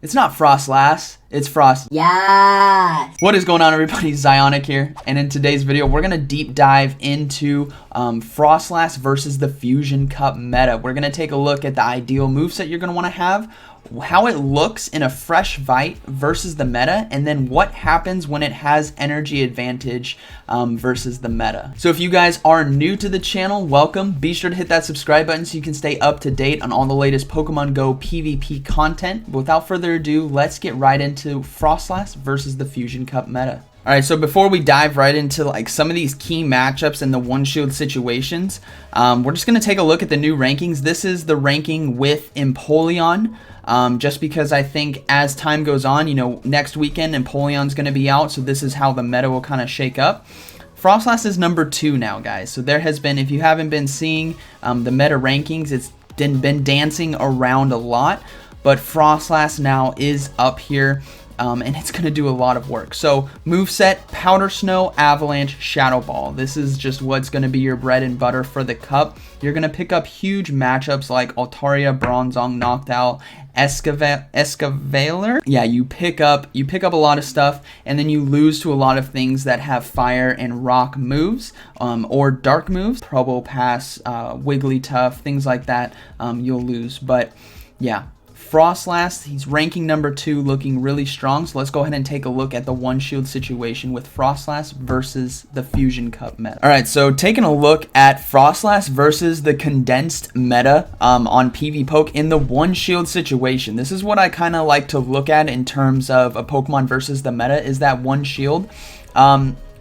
It's not Froslass, it's Frost. Yeah. What is going on, everybody? Zyonik here, and in today's video, we're gonna deep dive into Froslass versus the Fusion Cup meta. We're gonna take a look at the ideal moveset you're gonna wanna have, how it looks in a fresh fight versus the meta, and then what happens when it has energy advantage versus the meta. So if you guys are new to the channel, welcome. Be sure to hit that subscribe button so you can stay up to date on all the latest Pokemon Go PvP content. But without further ado, let's get right into Froslass versus the Fusion Cup meta. Alright, so before we dive right into like some of these key matchups and the one shield situations, we're just going to take a look at the new rankings. This is the ranking with Empoleon. Just because I think as time goes on, you know, next weekend Empoleon's going to be out, so this is how the meta will kind of shake up. Froslass is number 2 now, guys. So there has been, if you haven't been seeing the meta rankings, it's been dancing around a lot, but Froslass now is up here. And it's going to do a lot of work. So moveset, Powder Snow, Avalanche, Shadow Ball. This is just what's going to be your bread and butter for the cup. You're going to pick up huge matchups like Altaria, Bronzong, Noctowl, Escavaler. Yeah, you pick up a lot of stuff, and then you lose to a lot of things that have fire and rock moves, or dark moves. Probopass, Wigglytuff, things like that, you'll lose. But yeah. Froslass, he's ranking number 2, looking really strong. So let's go ahead and take a look at the one shield situation with Froslass versus the Fusion Cup meta. All right, so taking a look at Froslass versus the condensed meta on PvPoke in the one shield situation. This is what I kind of like to look at in terms of a Pokemon versus the meta, is that one shield.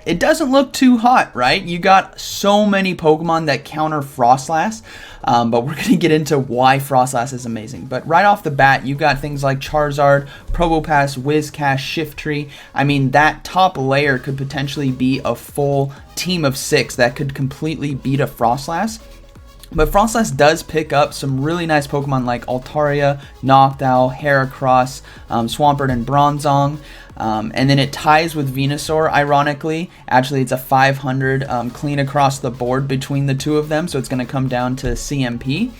It doesn't look too hot, right? You got so many Pokemon that counter Froslass, but we're going to get into why Froslass is amazing. But right off the bat, you got things like Charizard, Probopass, Whiscash, Shiftry. I mean, that top layer could potentially be a full team of 6 that could completely beat a Froslass. But Froslass does pick up some really nice Pokemon like Altaria, Noctowl, Heracross, Swampert, and Bronzong. And then it ties with Venusaur, ironically. Actually, it's a 500 clean across the board between the two of them, so it's going to come down to CMP.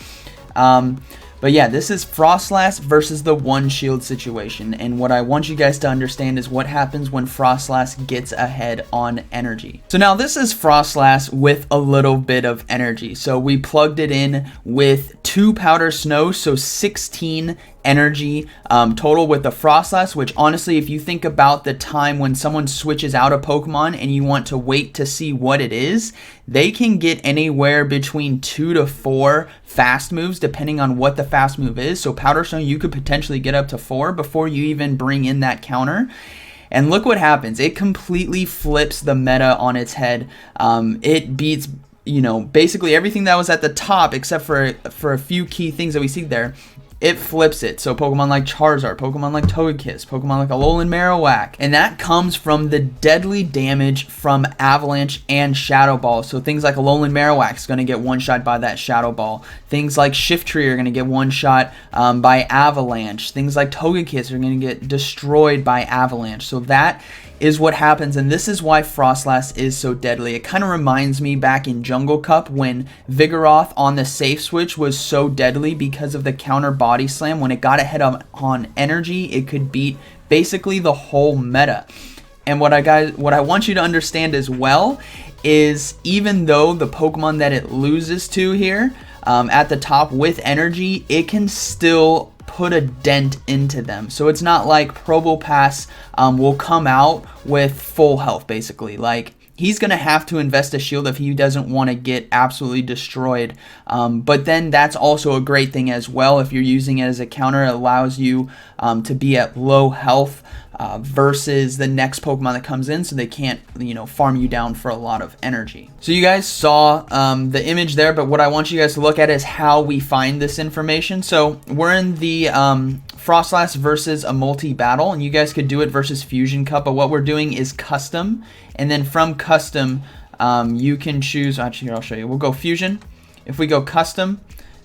But yeah, this is Froslass versus the one shield situation, and what I want you guys to understand is what happens when Froslass gets ahead on energy. So now this is Froslass with a little bit of energy. So we plugged it in with 2 Powder Snow, so 16 energy total with the Froslass, which honestly, if you think about the time when someone switches out a Pokemon and you want to wait to see what it is, they can get anywhere between 2 to 4 fast moves depending on what the fast move is. So Powder Snow, you could potentially get up to 4 before you even bring in that counter. And look what happens. It completely flips the meta on its head. It beats, you know, basically everything that was at the top except for a few key things that we see there. It flips it. So Pokemon like Charizard, Pokemon like Togekiss, Pokemon like Alolan Marowak. And that comes from the deadly damage from Avalanche and Shadow Ball. So things like Alolan Marowak is going to get one-shot by that Shadow Ball. Things like Shiftry are going to get one-shot by Avalanche. Things like Togekiss are going to get destroyed by Avalanche. So that is what happens, and this is why Froslass is so deadly. It kind of reminds me back in Jungle Cup when Vigoroth on the safe switch was so deadly because of the counter body slam. When it got ahead on energy, it could beat basically the whole meta. And what I want you to understand as well is, even though the Pokemon that it loses to here at the top with energy, it can still put a dent into them. So it's not like Probopass will come out with full health, basically. Like, he's going to have to invest a shield if he doesn't want to get absolutely destroyed. But then that's also a great thing as well. If you're using it as a counter, it allows you to be at low health versus the next Pokemon that comes in, so they can't, you know, farm you down for a lot of energy. So you guys saw the image there, but what I want you guys to look at is how we find this information. So we're in the Froslass versus a multi-battle, and you guys could do it versus Fusion Cup, but what we're doing is custom, and then from custom, you can choose, actually here I'll show you, we'll go Fusion. If we go custom,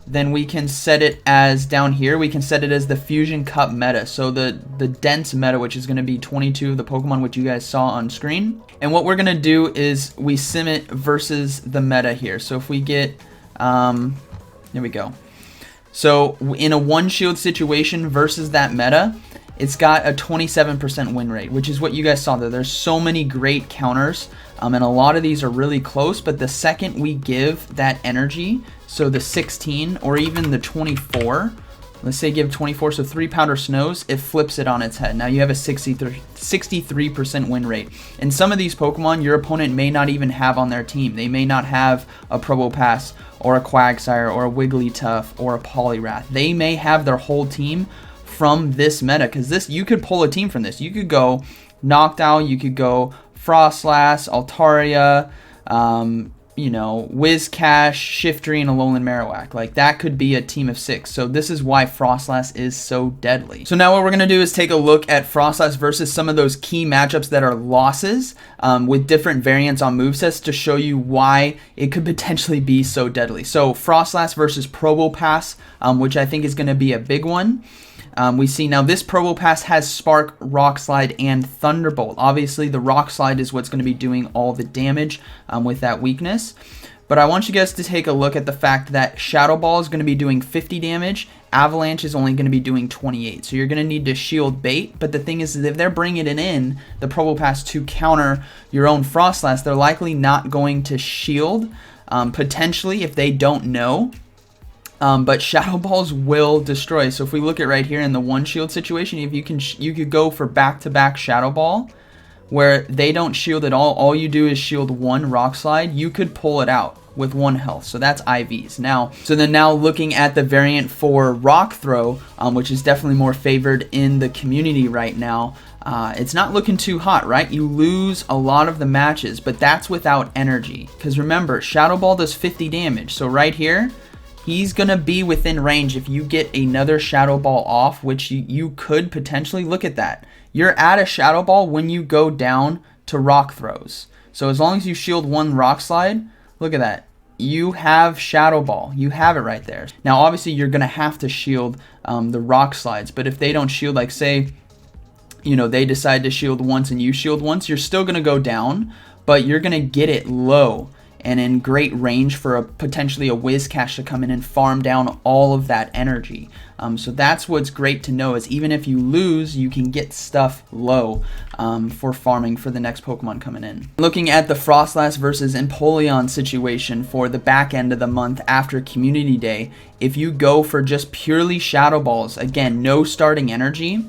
then we can set it as, down here, we can set it as the Fusion Cup meta. So the dense meta, which is going to be 22 of the Pokemon, which you guys saw on screen. And what we're going to do is we sim it versus the meta here. So if we get, there we go. So in a one shield situation versus that meta, it's got a 27% win rate, which is what you guys saw there. There's so many great counters, and a lot of these are really close, but the second we give that energy, so the 16 or even the 24, let's say give 24, so 3-pounder snows, it flips it on its head. Now you have a 63% win rate. And some of these Pokemon your opponent may not even have on their team. They may not have a Probopass or a Quagsire or a Wigglytuff or a Poliwrath. They may have their whole team from this meta, because this, you could pull a team from this. You could go Noctowl, you could go Froslass, Altaria, you know, Whiscash, Shiftry, and Alolan Marowak. Like, that could be a team of 6. So this is why Froslass is so deadly. So now what we're going to do is take a look at Froslass versus some of those key matchups that are losses with different variants on movesets to show you why it could potentially be so deadly. So Froslass versus Probopass, which I think is going to be a big one. We see now this Probopass has Spark, Rock Slide, and Thunderbolt. Obviously, the Rock Slide is what's going to be doing all the damage with that weakness. But I want you guys to take a look at the fact that Shadow Ball is going to be doing 50 damage. Avalanche is only going to be doing 28. So you're going to need to shield bait. But the thing is, if they're bringing it in, the Probopass, to counter your own Froslass, they're likely not going to shield, potentially, if they don't know. But Shadow Balls will destroy. So if we look at right here in the one shield situation, if you could go for back-to-back Shadow Ball, where they don't shield at all you do is shield one Rock Slide, you could pull it out with 1 health. So that's IVs. Now looking at the variant for Rock Throw, which is definitely more favored in the community right now, it's not looking too hot, right? You lose a lot of the matches, but that's without energy. Because remember, Shadow Ball does 50 damage. So right here, he's going to be within range if you get another Shadow Ball off, which you could potentially. Look at that. You're at a Shadow Ball when you go down to Rock Throws. So as long as you shield one Rock Slide, look at that. You have Shadow Ball. You have it right there. Now, obviously, you're going to have to shield the Rock Slides. But if they don't shield, like say, you know, they decide to shield once and you shield once, you're still going to go down, but you're going to get it low and in great range for potentially a Whiscash to come in and farm down all of that energy. So that's what's great to know, is even if you lose, you can get stuff low for farming for the next Pokemon coming in. Looking at the Froslass versus Empoleon situation for the back end of the month after Community Day, if you go for just purely Shadow Balls, again, no starting energy,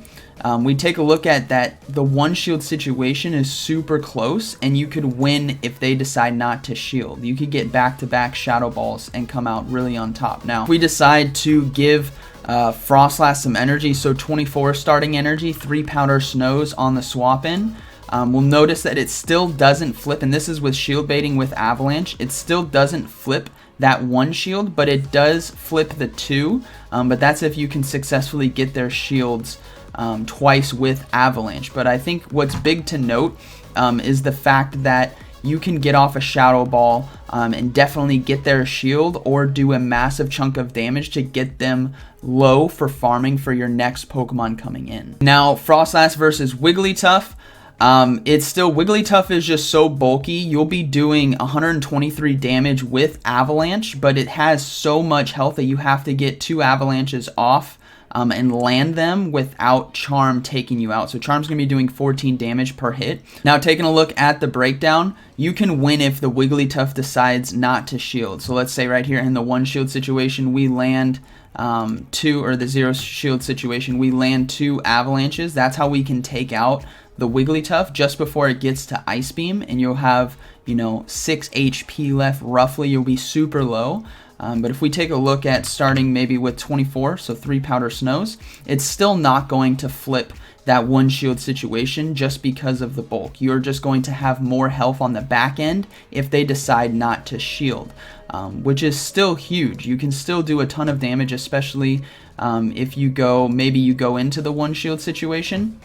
we take a look at that. The one shield situation is super close, and you could win if they decide not to shield. You could get back-to-back Shadow Balls and come out really on top. Now, if we decide to give Froslass some energy, so 24 starting energy, 3-pounder snows on the swap-in, we'll notice that it still doesn't flip, and this is with shield baiting with Avalanche. It still doesn't flip that one shield, but it does flip the 2, but that's if you can successfully get their shields twice with Avalanche. But I think what's big to note is the fact that you can get off a Shadow Ball and definitely get their shield or do a massive chunk of damage to get them low for farming for your next Pokemon coming in. Now, Froslass versus Wigglytuff. It's still, Wigglytuff is just so bulky. You'll be doing 123 damage with Avalanche, but it has so much health that you have to get 2 Avalanches off and land them without Charm taking you out. So Charm's going to be doing 14 damage per hit. Now, taking a look at the breakdown, you can win if the Wigglytuff decides not to shield. So let's say right here in the 1 shield situation, we land 2, or the 0 shield situation, we land 2 Avalanches. That's how we can take out the Wigglytuff just before it gets to Ice Beam, and you'll have, you know, 6 HP left roughly. You'll be super low. But if we take a look at starting maybe with 24, so 3-powder snows, it's still not going to flip that 1 shield situation just because of the bulk. You're just going to have more health on the back end if they decide not to shield, which is still huge. You can still do a ton of damage, especially if you go into the 1 shield situation.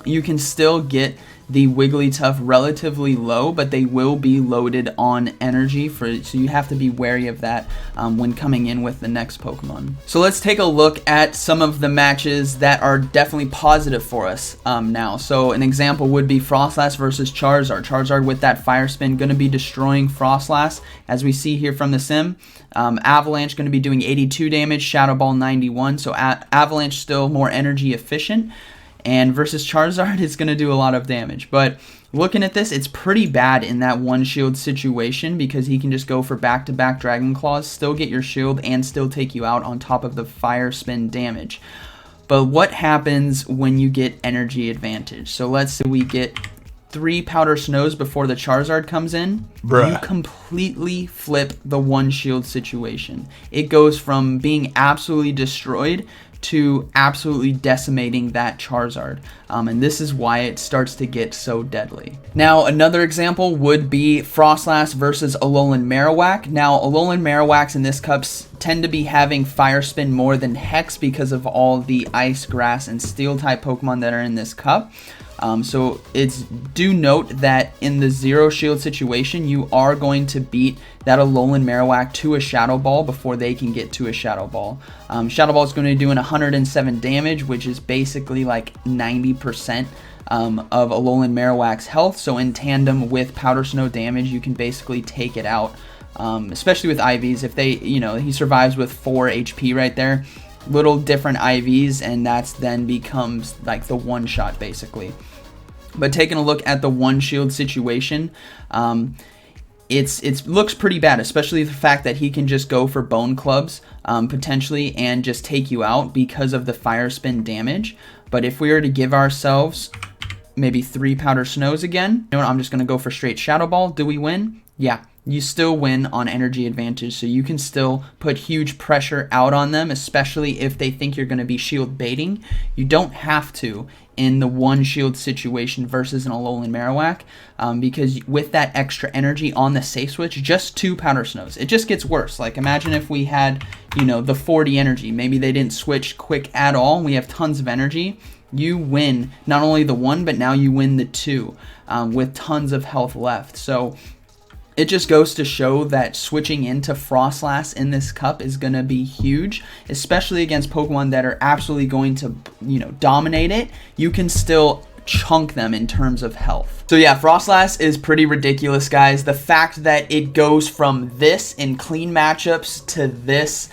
You can still get the Wigglytuff relatively low, but they will be loaded on energy, so you have to be wary of that when coming in with the next Pokemon. So let's take a look at some of the matches that are definitely positive for us now. So an example would be Froslass versus Charizard. Charizard with that Fire Spin going to be destroying Froslass, as we see here from the sim. Avalanche going to be doing 82 damage, Shadow Ball 91, so Avalanche still more energy efficient. and versus Charizard, it's going to do a lot of damage. But looking at this, it's pretty bad in that one shield situation because he can just go for back-to-back Dragon Claws, still get your shield, and still take you out on top of the Fire Spin damage. But what happens when you get energy advantage? So let's say we get 3 Powder Snows before the Charizard comes in. Bruh. You completely flip the one shield situation. It goes from being absolutely destroyed to absolutely decimating that Charizard. And this is why it starts to get so deadly. Now, another example would be Froslass versus Alolan Marowak. Now, Alolan Marowaks in this cup tend to be having Fire Spin more than Hex because of all the Ice, Grass, and Steel type Pokemon that are in this cup. So do note that in the Zero Shield situation, you are going to beat that Alolan Marowak to a Shadow Ball before they can get to a Shadow Ball. Shadow Ball is going to be doing 107 damage, which is basically like 90% of Alolan Marowak's health. So in tandem with Powder Snow damage, you can basically take it out, especially with IVs. If they, he survives with 4 HP right there. Little different IVs, and that's then becomes like the one shot basically. But taking a look at the one shield situation, it looks pretty bad, especially the fact that he can just go for Bone Clubs potentially and just take you out because of the Fire Spin damage. But if we were to give ourselves maybe 3 Powder Snows again, I'm just going to go for straight Shadow Ball. Do we win? Yeah. You still win on energy advantage, so you can still put huge pressure out on them, especially if they think you're going to be shield baiting. You don't have to in the one shield situation versus an Alolan Marowak, because with that extra energy on the safe switch, just 2 Powder Snows, it just gets worse. Like imagine if we had, the 40 energy, maybe they didn't switch quick at all, we have tons of energy. You win not only the 1, but now you win the 2 with tons of health left. So it just goes to show that switching into Froslass in this cup is going to be huge, especially against Pokemon that are absolutely going to, dominate it. You can still chunk them in terms of health. So yeah, Froslass is pretty ridiculous, guys. The fact that it goes from this in clean matchups to this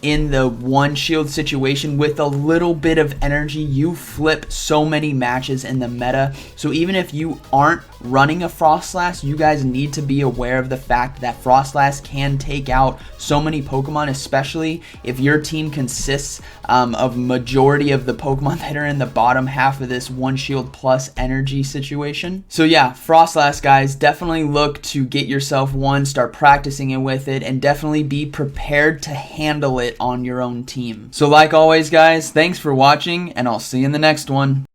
in the one shield situation with a little bit of energy, you flip so many matches in the meta. So even if you aren't running a Froslass, you guys need to be aware of the fact that Froslass can take out so many Pokemon, especially if your team consists of majority of the Pokemon that are in the bottom half of this one shield plus energy situation. So yeah, Froslass, guys, definitely look to get yourself one, start practicing it with it, and definitely be prepared to handle it on your own team. So like always, guys, thanks for watching, and I'll see you in the next one.